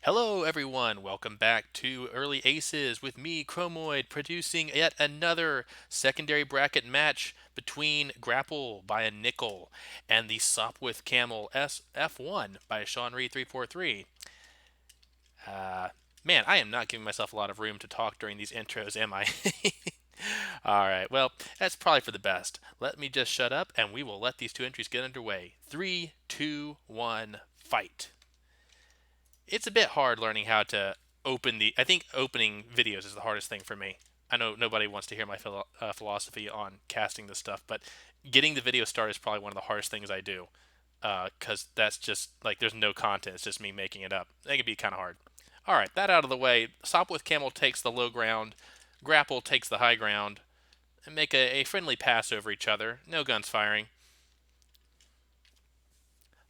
Hello, everyone. Welcome back to Early Aces with me, Chromoid, producing yet another secondary bracket match between Grapple by a Nickel and the Sopwith Camel SF1 by shawnreed343. Uh, Man, I am not giving myself a lot of room to talk during these intros, am I? All right, well, that's probably for the best. Let me just shut up and we will let these two entries get underway. Three, two, one, fight. It's a bit hard learning how to I think opening videos is the hardest thing for me. I know nobody wants to hear my philosophy on casting this stuff, but getting the video started is probably one of the hardest things I do. Because that's just like there's no content, it's just me making it up. It can be kind of hard. All right, that out of the way. Sopwith Camel takes the low ground, Grapple takes the high ground, and make a friendly pass over each other. No guns firing.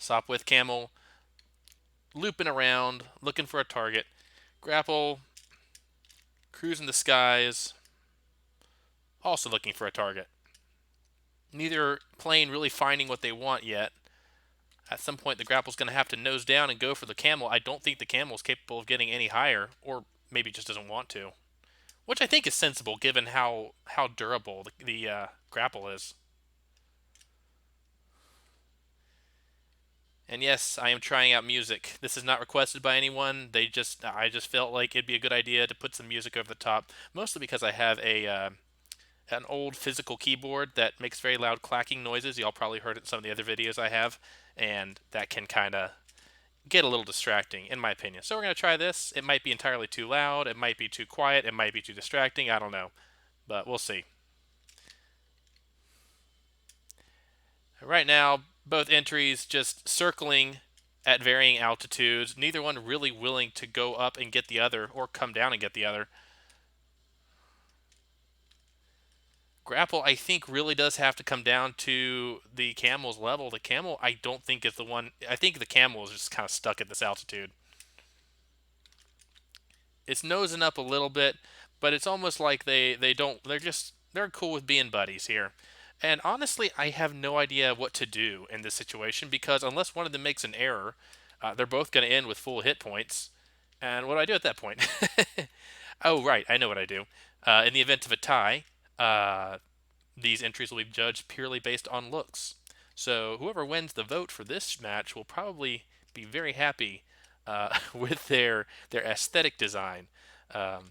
Sopwith Camel looping around, looking for a target. Grapple cruising the skies, also looking for a target. Neither plane really finding what they want yet. At some point, the grapple's going to have to nose down and go for the camel. I don't think the camel is capable of getting any higher, or maybe just doesn't want to, which I think is sensible given how durable the grapple is. And yes, I am trying out music. This is not requested by anyone. I just felt like it'd be a good idea to put some music over the top, mostly because I have an old physical keyboard that makes very loud clacking noises. Y'all probably heard it in some of the other videos I have, and that can kind of get a little distracting, in my opinion. So we're going to try this. It might be entirely too loud, it might be too quiet, it might be too distracting. I don't know, but we'll see. Right now, both entries just circling at varying altitudes, neither one really willing to go up and get the other or come down and get the other. Grapple, I think, really does have to come down to the camel's level. The camel, I don't think is the one. I think the camel is just kind of stuck at this altitude. It's nosing up a little bit, but it's almost like they don't. They're cool with being buddies here. And honestly, I have no idea what to do in this situation because unless one of them makes an error, they're both going to end with full hit points. And what do I do at that point? Oh, right, I know what I do. In the event of a tie, these entries will be judged purely based on looks. So whoever wins the vote for this match will probably be very happy with their aesthetic design. Um,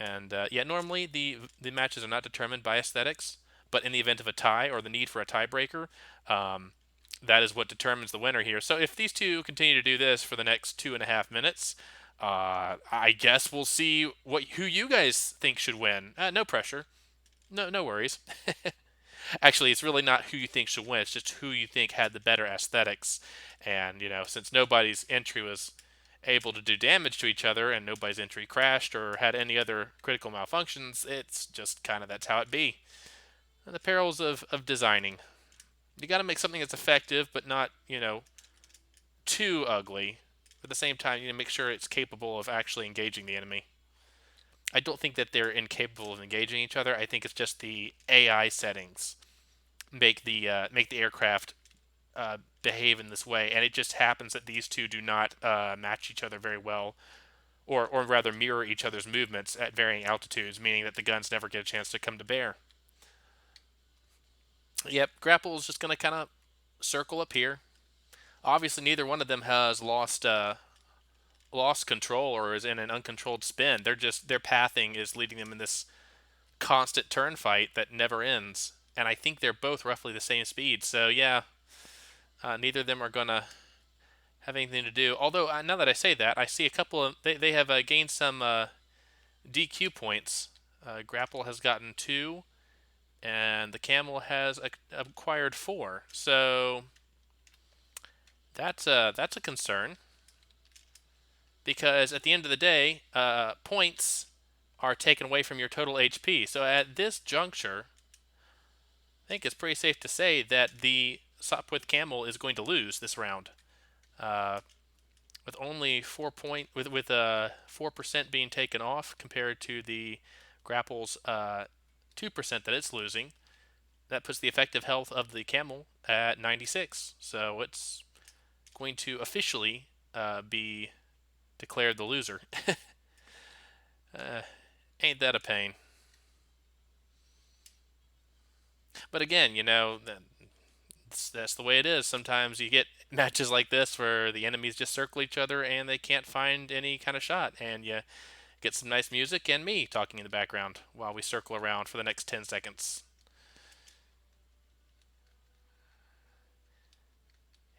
yeah, normally the matches are not determined by aesthetics, but in the event of a tie or the need for a tiebreaker, that is what determines the winner here. So if these two continue to do this for the next 2.5 minutes, I guess we'll see who you guys think should win. No pressure. No worries. Actually, it's really not who you think should win. It's just who you think had the better aesthetics. And, since nobody's entry was able to do damage to each other and nobody's entry crashed or had any other critical malfunctions, it's just kind of that's how it be. And the perils of designing. You got to make something that's effective, but not, too ugly. At the same time, you need to make sure it's capable of actually engaging the enemy. I don't think that they're incapable of engaging each other. I think it's just the AI settings make the aircraft behave in this way, and it just happens that these two do not match each other very well, or rather mirror each other's movements at varying altitudes, meaning that the guns never get a chance to come to bear. Yep, Grapple is just going to kind of circle up here. Obviously, neither one of them has lost control or is in an uncontrolled spin. Their pathing is leading them in this constant turn fight that never ends. And I think they're both roughly the same speed. So yeah, neither of them are gonna have anything to do. Although now that I say that, I see a couple of they have gained some DQ points. Grapple has gotten 2, and the Camel has acquired 4. So that's a concern because at the end of the day, points are taken away from your total HP. So at this juncture, I think it's pretty safe to say that the Sopwith Camel is going to lose this round. Uh, with only 4% being taken off compared to the Grapple's 2% that it's losing, that puts the effective health of the Camel at 96. So it's going to officially be declared the loser. uh, ain't that a pain? But again, that's the way it is. Sometimes you get matches like this where the enemies just circle each other and they can't find any kind of shot, and you get some nice music and me talking in the background while we circle around for the next 10 seconds.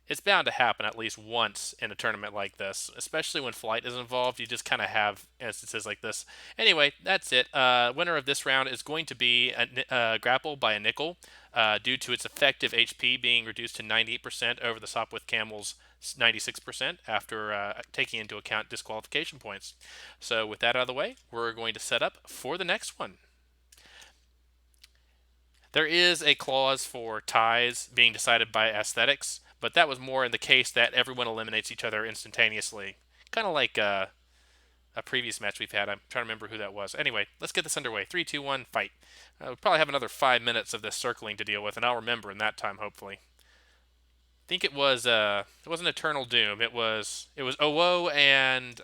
It's bound to happen at least once in a tournament like this, especially when flight is involved. You just kind of have instances like this. Anyway, that's it. Winner of this round is going to be a grapple by a Ickle, due to its effective HP being reduced to 98% over the Sopwith Camel's 96% after taking into account disqualification points. So with that out of the way, we're going to set up for the next one. There is a clause for ties being decided by aesthetics, but that was more in the case that everyone eliminates each other instantaneously. Kind of like a previous match we've had. I'm trying to remember who that was. Anyway, let's get this underway. 3, 2, 1, fight. We'll probably have another 5 minutes of this circling to deal with, and I'll remember in that time, hopefully. I think it wasn't Eternal Doom. It was Owo and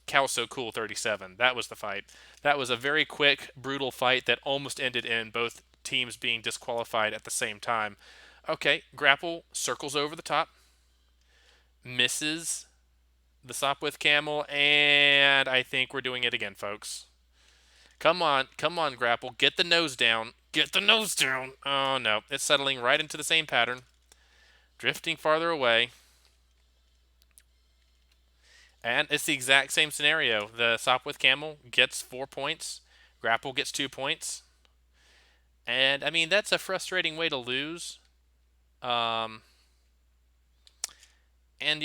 Cal So Cool 37. That was the fight. That was a very quick, brutal fight that almost ended in both teams being disqualified at the same time. Okay, grapple circles over the top, misses the Sopwith Camel, and I think we're doing it again, folks. Come on, grapple. Get the nose down. Get the nose down. Oh no, it's settling right into the same pattern, drifting farther away. And it's the exact same scenario. The Sopwith Camel gets 4 points, grapple gets 2 points. And I mean, that's a frustrating way to lose. Um, and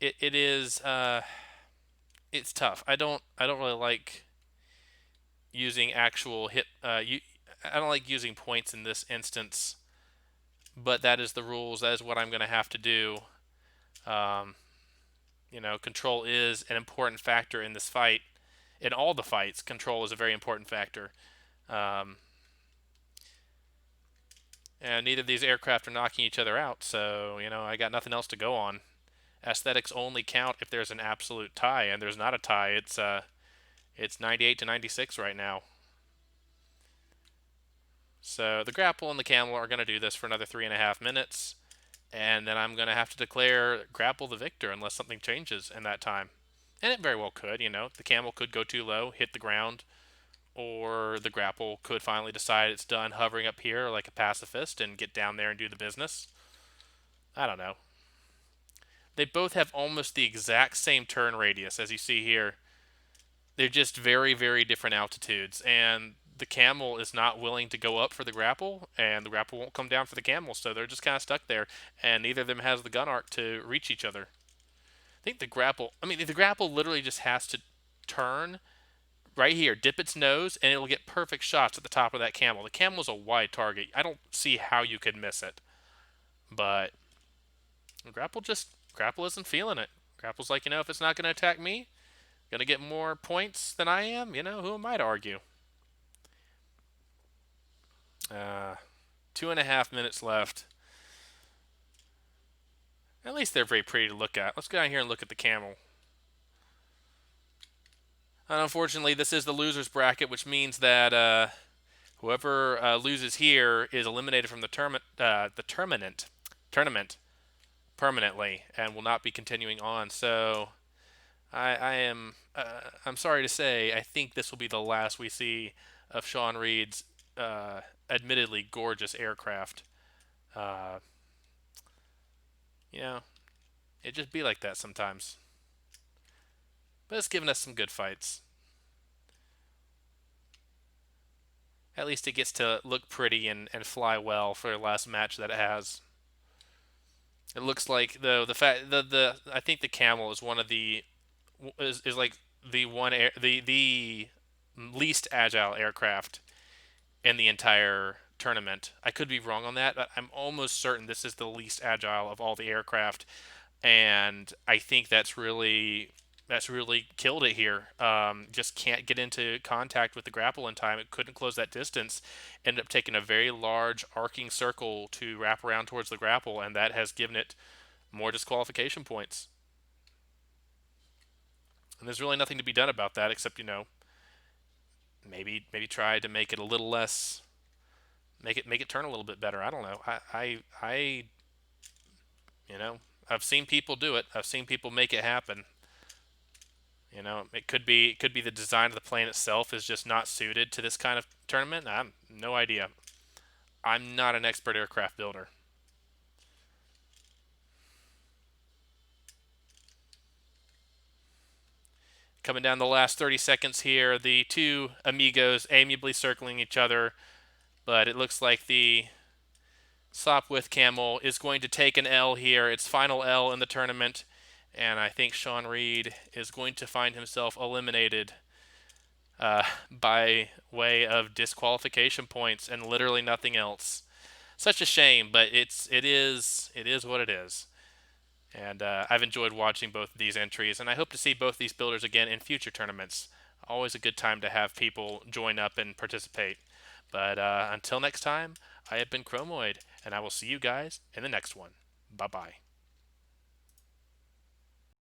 it is it's tough. I don't really like using actual hit. I don't like using points in this instance, but that is the rules. That is what I'm going to have to do. Um, control is an important factor in this fight. In all the fights, control is a very important factor. Um, and neither of these aircraft are knocking each other out, so I got nothing else to go on. Aesthetics only count if there's an absolute tie, and there's not a tie. It's 98 to 96 right now. So the grapple and the camel are going to do this for another 3.5 minutes, and then I'm going to have to declare grapple the victor unless something changes in that time. And it very well could. The camel could go too low, hit the ground, or the grapple could finally decide it's done hovering up here like a pacifist and get down there and do the business. I don't know. They both have almost the exact same turn radius as you see here. They're just very, very different altitudes, and the camel is not willing to go up for the grapple, and the grapple won't come down for the camel, so they're just kind of stuck there, and neither of them has the gun arc to reach each other. I think the grapple literally just has to turn right here, dip its nose, and it'll get perfect shots at the top of that camel. The camel is a wide target. I don't see how you could miss it, but grapple isn't feeling it. Grapple's like, if it's not going to attack me, going to get more points than I am, who am I to argue? 2.5 minutes left. At least they're very pretty to look at. Let's go down here and look at the camel. And unfortunately, this is the loser's bracket, which means that whoever loses here is eliminated from the tournament permanently and will not be continuing on. So I'm sorry to say, I think this will be the last we see of Sean Reed's admittedly gorgeous aircraft. Uh, it just be like that sometimes. But it's given us some good fights. At least it gets to look pretty and fly well for the last match that it has. It looks like though the I think the camel is one of the is like the least agile aircraft in the entire tournament. I could be wrong on that, but I'm almost certain this is the least agile of all the aircraft, and I think that's really killed it here. Just can't get into contact with the grapple in time. It couldn't close that distance. Ended up taking a very large arcing circle to wrap around towards the grapple, and that has given it more disqualification points. And there's really nothing to be done about that except, maybe try to make it a little less, make it turn a little bit better. I don't know. You know, I've seen people do it. I've seen people make it happen. It could be the design of the plane itself is just not suited to this kind of tournament. I'm no idea. I'm not an expert aircraft builder. Coming down the last 30 seconds here, the two amigos amiably circling each other, but it looks like the Sopwith Camel is going to take an L here. Its final L in the tournament, and I think Sean Reed is going to find himself eliminated by way of disqualification points and literally nothing else. Such a shame, but it is what it is. And I've enjoyed watching both of these entries, and I hope to see both these builders again in future tournaments. Always a good time to have people join up and participate. But until next time, I have been Chromoid, and I will see you guys in the next one. Bye bye.